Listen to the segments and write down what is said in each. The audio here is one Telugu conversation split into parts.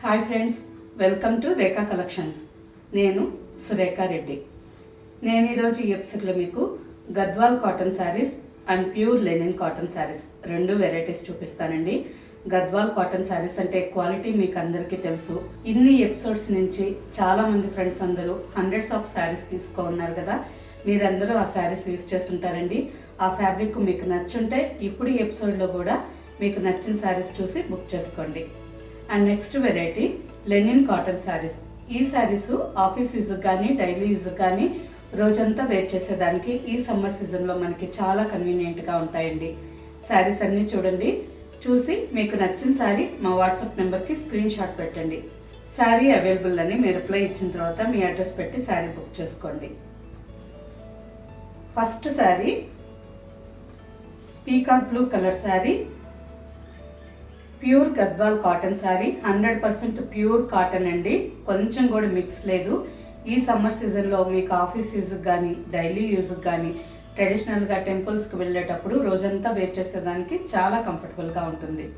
Hi friends, welcome to Rekha collections. నేను సురేఖా రెడ్డి. నేను ఈరోజు ఈ ఎపిసోడ్లో మీకు Gadwal cotton saris and pure linen cotton saris రెండు వెరైటీస్ చూపిస్తానండి. గద్వాల్ కాటన్ శారీస్ అంటే క్వాలిటీ మీకు అందరికీ తెలుసు. ఇన్ని ఎపిసోడ్స్ నుంచి చాలామంది ఫ్రెండ్స్ అందరూ హండ్రెడ్స్ ఆఫ్ శారీస్ ఉన్నారు కదా. మీరందరూ ఆ శారీస్ యూజ్ చేస్తుంటారండి. ఆ ఫ్యాబ్రిక్ మీకు నచ్చుంటే ఇప్పుడు ఈ ఎపిసోడ్లో కూడా మీకు నచ్చిన శారీస్ చూసి బుక్ చేసుకోండి. And next variety linen cotton saris. ఈ శారీస్ ఆఫీస్ యూజ్కి కానీ డైలీ యూజ్కి కానీ రోజంతా వేర్ చేసేదానికి ఈ సమ్మర్ సీజన్లో మనకి చాలా కన్వీనియంట్గా ఉంటాయండి. శారీస్ అన్నీ చూడండి, చూసి మీకు నచ్చిన శారీ మా వాట్సాప్ నెంబర్కి స్క్రీన్ షాట్ పెట్టండి. శారీ అవైలబుల్ అని మీరు రిప్లై ఇచ్చిన తర్వాత మీ అడ్రస్ పెట్టి శారీ బుక్ చేసుకోండి. First sari peacock blue colour sari, pure Gadwal cotton sari. 100% pure cotton అండి, కొంచెం కూడా మిక్స్ లేదు. ఈ సమ్మర్ సీజన్లో మీకు ఆఫీస్ యూజ్కి కానీ డైలీ యూజ్కి కానీ ట్రెడిషనల్గా టెంపుల్స్కి వెళ్ళేటప్పుడు రోజంతా వేర్ చేసేదానికి చాలా కంఫర్టబుల్గా ఉంటుంది.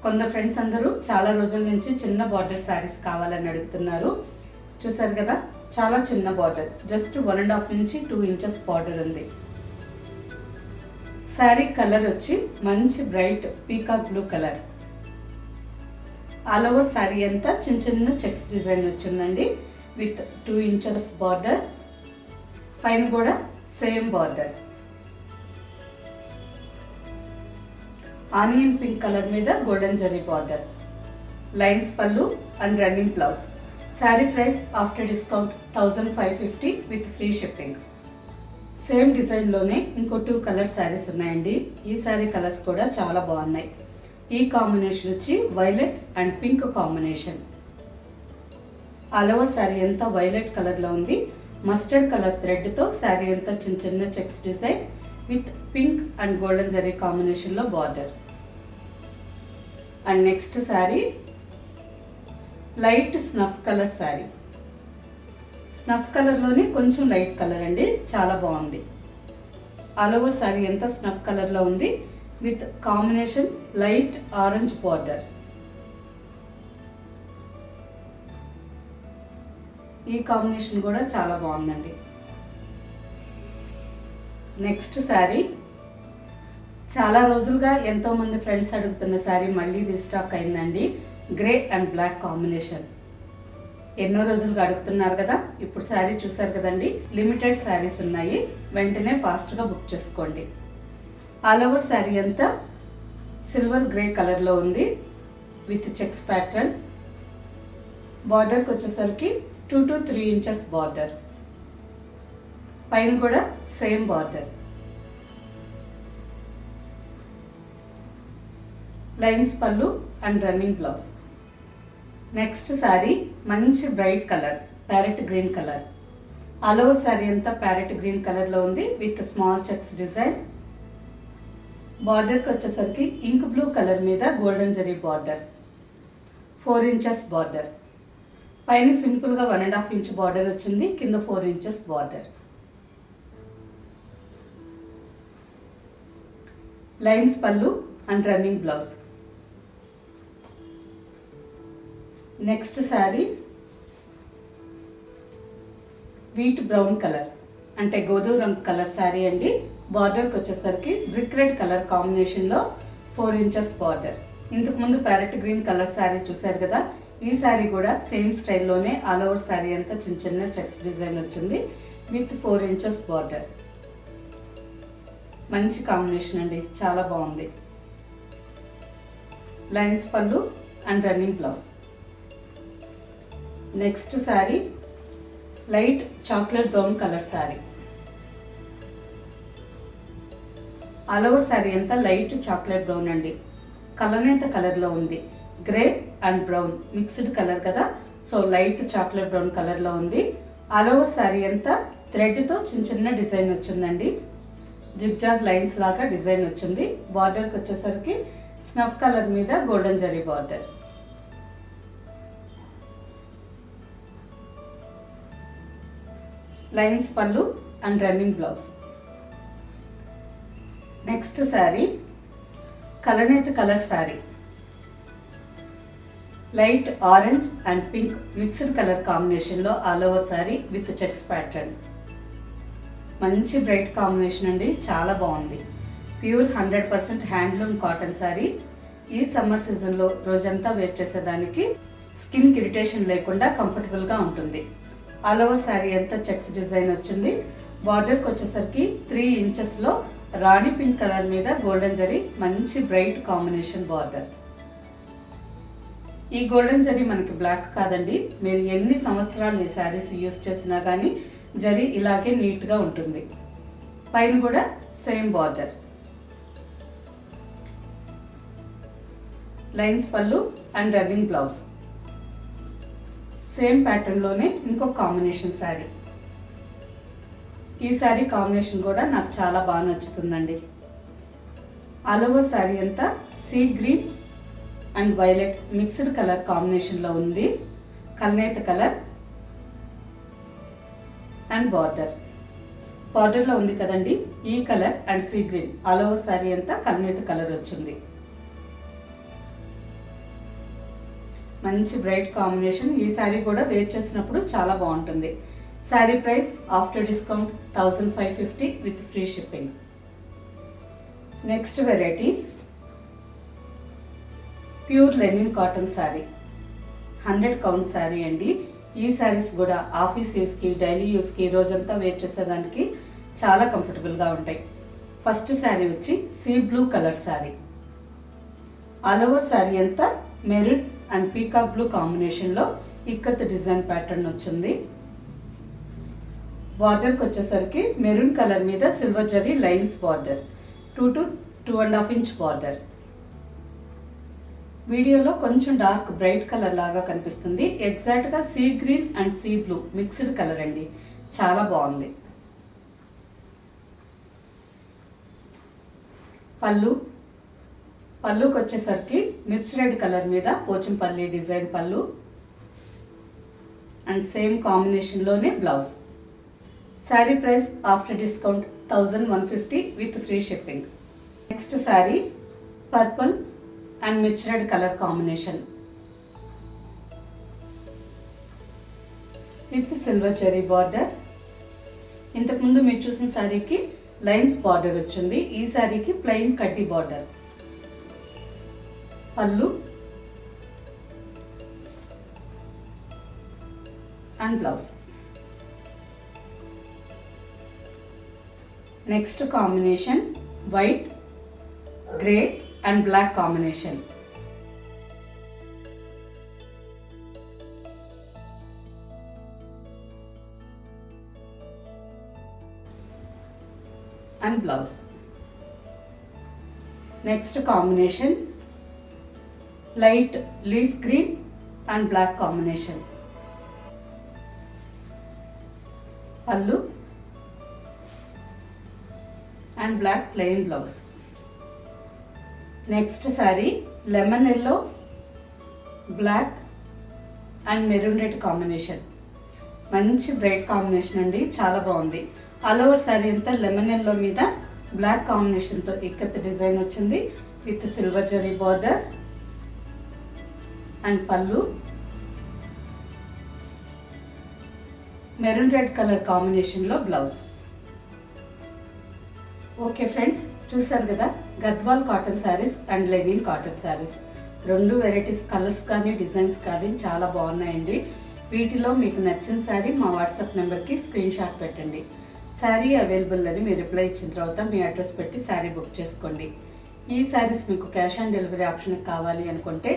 కొందరు ఫ్రెండ్స్ అందరూ చాలా రోజుల నుంచి చిన్న బార్డర్ శారీస్ కావాలని అడుగుతున్నారు. చూసారు కదా, చాలా చిన్న బార్డర్, జస్ట్ 1.5 నుంచి 2 ఇంచెస్ బార్డర్ ఉంది. శారీ కలర్ వచ్చి మంచి bright peacock blue colour. All over sari అంతా చిన్న చిన్న చెక్స్ డిజైన్ వచ్చిందండి విత్ 2 ఇంచెస్ బార్డర్. పైన కూడా same border. Onion pink colour మీద golden zari border. Lines pallu and running blouse. Sari price after discount 1550 with free shipping. Same డిజైన్లోనే ఇంకో 2 కలర్ శారీస్ ఉన్నాయండి. ఈ శారీ కలర్స్ కూడా చాలా బాగున్నాయి. ఈ కాంబినేషన్ వచ్చి violet and pink combination. All over sari అంతా వైలెట్ కలర్లో ఉంది. మస్టర్డ్ కలర్ థ్రెడ్తో శారీ అంతా చిన్న చిన్న checks design with pink and golden zari కాంబినేషన్లో border. And next sari light snuff colour sari. Snuff కలర్లోనే కొంచెం లైట్ కలర్ అండి, చాలా బాగుంది. ఆల్ ఓవర్ శారీ అంతా స్నఫ్ కలర్లో ఉంది with combination light orange border. ఈ కాంబినేషన్ కూడా చాలా బాగుందండి. నెక్స్ట్ శారీ చాలా రోజులుగా ఎంతోమంది ఫ్రెండ్స్ అడుగుతున్న శారీ మళ్ళీ రీస్టాక్ అయిందండి. Grey and black combination. ఎన్నో రోజులుగా అడుగుతున్నారు కదా. ఇప్పుడు శారీ చూసారు కదండి, లిమిటెడ్ శారీస్ ఉన్నాయి, వెంటనే ఫాస్ట్గా బుక్ చేసుకోండి. ఆల్ ఓవర్ శారీ అంతా సిల్వర్ గ్రే కలర్లో ఉంది విత్ చెక్స్ ప్యాటర్న్. బార్డర్కి వచ్చేసరికి 2 to 3 ఇంచెస్ బార్డర్. పైన కూడా same border. Lines pallu and running blouse. Next sari మంచి bright colour parrot green colour. All over sari అంతా ప్యారెట్ గ్రీన్ కలర్లో ఉంది విత్ స్మాల్ చెక్స్ డిజైన్. బార్డర్కి వచ్చేసరికి ఇంక్ బ్లూ కలర్ మీద golden zari border. 4 inches border. పైన సింపుల్గా 1.5 ఇంచ్ బార్డర్ వచ్చింది, కింద 4 inches border. Lines pallu and running blouse. Next sari wheat brown colour అంటే గోధుమ రంగు కలర్ శారీ అండి. బార్డర్కి వచ్చేసరికి బ్రిక్ రెడ్ కలర్ కాంబినేషన్లో 4 ఇంచెస్ బార్డర్. ఇంతకుముందు ప్యారెట్ గ్రీన్ కలర్ శారీ చూసారు కదా. ఈ శారీ కూడా సేమ్ స్టైల్లోనే ఆల్ ఓవర్ శారీ అంతా చిన్న చిన్న చెక్స్ డిజైన్ వచ్చింది విత్ 4 ఇంచెస్ బార్డర్. మంచి కాంబినేషన్ అండి, చాలా బాగుంది. Lines pallu and running blouse. Next sari light chocolate brown colour sari. All over sari అంతా లైట్ చాక్లెట్ బ్రౌన్ అండి. కలనేత కలర్లో ఉంది. Grey and brown mixed colour కదా, సో లైట్ చాక్లెట్ బ్రౌన్ కలర్లో ఉంది. ఆల్ ఓవర్ శారీ అంతా థ్రెడ్తో చిన్న చిన్న డిజైన్ వచ్చిందండి. జిగ్జాగ్ లైన్స్ లాగా డిజైన్ వచ్చింది. బార్డర్కి వచ్చేసరికి స్నఫ్ కలర్ మీద golden zari border. Lines pallu and running blouse. Next sari కలనేత colour sari. Light orange and pink mixed colour కాంబినేషన్లో all over sari with checks pattern. మంచి బ్రైట్ కాంబినేషన్ అండి, చాలా బాగుంది. Pure 100% handloom cotton sari. ఈ సమ్మర్ సీజన్లో రోజంతా వేర్ చేసేదానికి స్కిన్ ఇరిటేషన్ లేకుండా కంఫర్టబుల్గా ఉంటుంది. ఆల్ ఓవర్ శారీ అంతా చెక్స్ డిజైన్ వచ్చింది. బార్డర్కి వచ్చేసరికి 3 ఇంచెస్లో రాణి పింక్ కలర్ మీద గోల్డెన్ జరీ, మంచి బ్రైట్ కాంబినేషన్ బార్డర్. ఈ గోల్డెన్ జరీ మనకి బ్లాక్ కాదండి, మీరు ఎన్ని సంవత్సరాలు ఈ శారీస్ యూస్ చేసినా కానీ జరీ ఇలాగే నీట్గా ఉంటుంది. పైన కూడా same border. Lines pallu and running blouse. Same ప్యాటర్న్లోనే ఇంకొక కాంబినేషన్ శారీ. ఈ శారీ కాంబినేషన్ కూడా నాకు చాలా బాగా నచ్చుతుందండి. ఆల్ ఓవర్ శారీ అంతా see green and violet mixed colour కాంబినేషన్లో ఉంది. కల్నేత కలర్ అండ్ బార్డర్లో ఉంది కదండి, ఈ colour and sea green. All over sari అంతా కల్నేత కలర్ వచ్చింది. మంచి బ్రైట్ కాంబినేషన్. ఈ శారీ కూడా వేర్ చేసినప్పుడు చాలా బాగుంటుంది. Sari price after discount 1550 with free shipping. Next variety pure linen cotton sari. 100 count sari అండి. ఈ శారీస్ కూడా ఆఫీస్ యూస్కి, డైలీ యూస్కి, రోజంతా వేర్ చేసేదానికి చాలా కంఫర్టబుల్గా ఉంటాయి. ఫస్ట్ శారీ వచ్చి sea blue colour sari. All over sari అంతా మెరూన్ అండ్ పీకాక్ బ్లూ కాంబినేషన్లో ఇక్కత్ డిజైన్ ప్యాటర్న్ వచ్చింది. బార్డర్కి వచ్చేసరికి మెరూన్ కలర్ మీద silver zari lines border, 2 to 2.5 inch border. వీడియోలో కొంచెం డార్క్ బ్రైట్ కలర్ లాగా కనిపిస్తుంది. ఎగ్జాక్ట్గా sea green and sea blue mixed colour అండి, చాలా బాగుంది. పళ్ళుకి వచ్చేసరికి మిర్చి రెడ్ కలర్ మీద Pochampally design pallu and same కాంబినేషన్లోనే blouse. Sari price after discount 1150 with free shipping. Next sari purple and మిర్చి red colour combination with silver చెరీ బార్డర్. ఇంతకుముందు మీరు చూసిన శారీకి లైన్స్ బార్డర్ వచ్చింది, ఈ శారీకి ప్లెయిన్ కడ్డీ border. Pallu and blouse. Next combination white, grey and black combination. And blouse. Next combination light leaf green and black combination. Pallu and black plain blouse. Next sari lemon yellow, black and maroon red combination. మంచి బ్రైట్ కాంబినేషన్ అండి, చాలా బాగుంది. ఆల్ ఓవర్ శారీ అంతా లెమన్ ఎల్లో మీద బ్లాక్ కాంబినేషన్తో ఇక్కత్ డిజైన్ వచ్చింది with silver zari border and పళ్ళు. మెరూన్ రెడ్ కలర్ కాంబినేషన్లో బ్లౌజ్. ఓకే ఫ్రెండ్స్, చూసారు కదా Gadwal cotton saris and linen cotton saris. 2 varieties colours కానీ డిజైన్స్ కానీ చాలా బాగున్నాయండి. వీటిలో మీకు నచ్చిన శారీ మా వాట్సాప్ నెంబర్కి స్క్రీన్ షాట్ పెట్టండి. శారీ అవైలబుల్ అని మీరు రిప్లై ఇచ్చిన తర్వాత మీ అడ్రస్ పెట్టి శారీ బుక్ చేసుకోండి. ఈ శారీస్ మీకు క్యాష్ ఆన్ డెలివరీ ఆప్షన్ కావాలి అనుకుంటే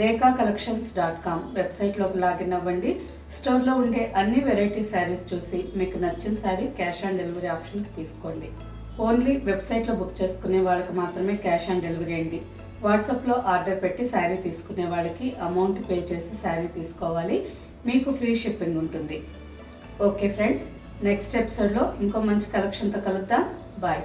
rekacollections.com వెబ్సైట్లోకి లాగిన్ అవ్వండి. స్టోర్లో ఉండే అన్ని వెరైటీ శారీస్ చూసి మీకు నచ్చిన శారీ క్యాష్ ఆన్ డెలివరీ ఆప్షన్కి తీసుకోండి. ఓన్లీ వెబ్సైట్లో బుక్ చేసుకునే వాళ్ళకి మాత్రమే క్యాష్ ఆన్ డెలివరీ అండి. వాట్సాప్లో ఆర్డర్ పెట్టి శారీ తీసుకునే వాళ్ళకి అమౌంట్ పే చేసి శారీ తీసుకోవాలి, మీకు ఫ్రీ షిప్పింగ్ ఉంటుంది. ఓకే ఫ్రెండ్స్, నెక్స్ట్ ఎపిసోడ్లో ఇంకో మంచి కలెక్షన్తో కలుద్దాం. బాయ్.